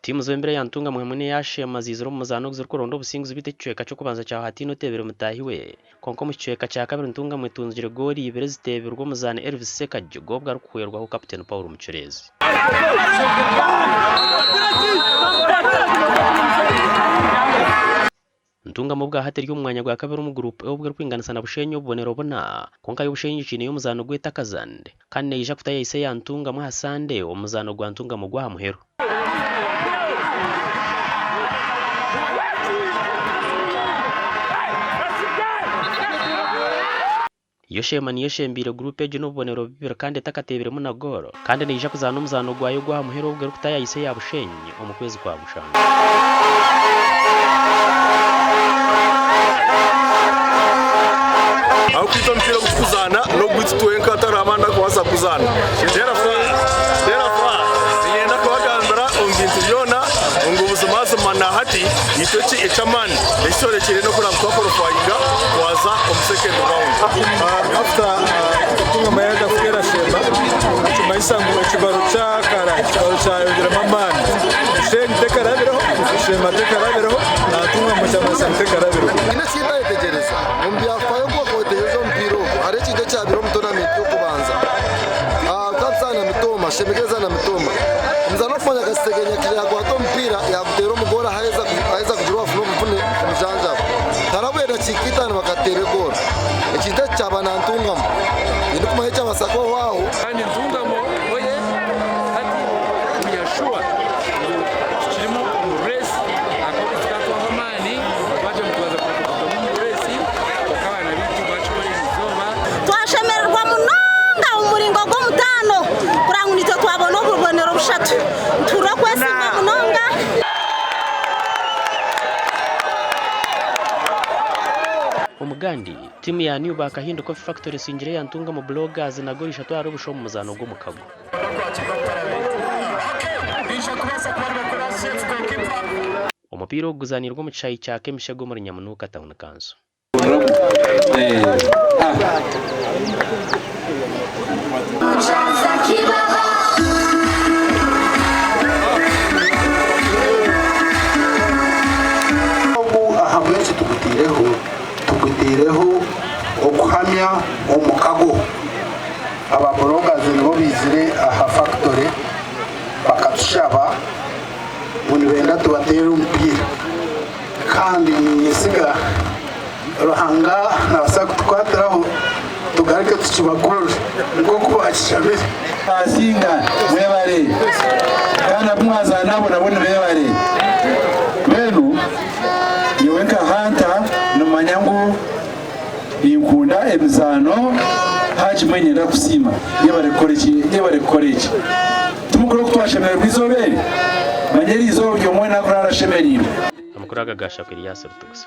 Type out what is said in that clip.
timu zembere yantunga muhemune yashe maziziro muzano zirkurondo businguzi bite cweka cyo kubanza cya hatino tebere mutahiwe konko mu cweka cya kabiri ntunga mwitunzire goli ibere ziteberwa muzane Elvis Sekajjo gobwa rukuherwa ho Captain Paul Mucurezi ntunga mu bwa hateri y'umwanya gwa kabiri mu group obwo rwinganisa na bushenyo bonero bona konka y'ubushenyo chine y'umuzano gweta kazande kandi yija kutaya ise yantunga mu hasande umuzano gwa ntunga mu gwa muhero Yoshemani yoshembire groupe ejo n'ubonero bibiri kandi takatebere mu nagoro kandi nija kuzana umuzano gwayo gwa muhero ubwo kutaya ise yabushenye umukwezi kwa bushanga aho kwita mpira kuzana no gwitwenka ataramanda kwasa kuzana dera fa yenda kwagandara ongintu yona ngubuzamazo manahati itochi echaman isore kire no kura kwa profile waza on second round after tunga mayada fukera shema tumayisangu ekibaro cyakara ekibaro cyayogera mamani shen tekarabiro shema tekarabiro na tunga mucyamasa tekarabiro ina sinda itegereza umbi afayo kwa kotezo mpiro arechi decha biro mtona mipyo kubanza kansana mitoma shemegeza na mitoma mzano kufanya kastegenya kile kwa to mpira ya kutero mugora haiza kujirwa funo mfune mjanja tarabwera chikita na bakatere gora ekida cyabana ntungamo indi kuma hecha basako wao kandi ntungamo oye hati uyashua kirimo race akabitsika kwa mani baje mutwaza kwa race bakabana bitu bacikore izoba twashemererwa munonga umuringo go mutano kurangunito twabona ububonero bushatu turakwese munonga umugandi timu ya New Bakahindo Coffee Factory sinjire yantunga mu bloggers na gorisha twari ubusho mu muzano go mukago umupira uguzanirwa mu cyayi cya Kemishego muri Nyamunuka Town Council tugutireho okuhamya omukago ababorogazi nibo bizire aha factory bakatushaba bunu benda tubatera umupira kandi nisiga ruhanga nabasa kutwatiraho tugarike tukibagorora ngo kubakishabire asinga mwebare kana mwaza nabo nabone bebare benu niwenka hanta numanyangu inkunda ebizano hakimenyera kusima yebarekoreki tumukuru kutwashemera bizobere manyeri izo yomwe nakurara shemeriro amukuru agagasha kwiri yaserutuguse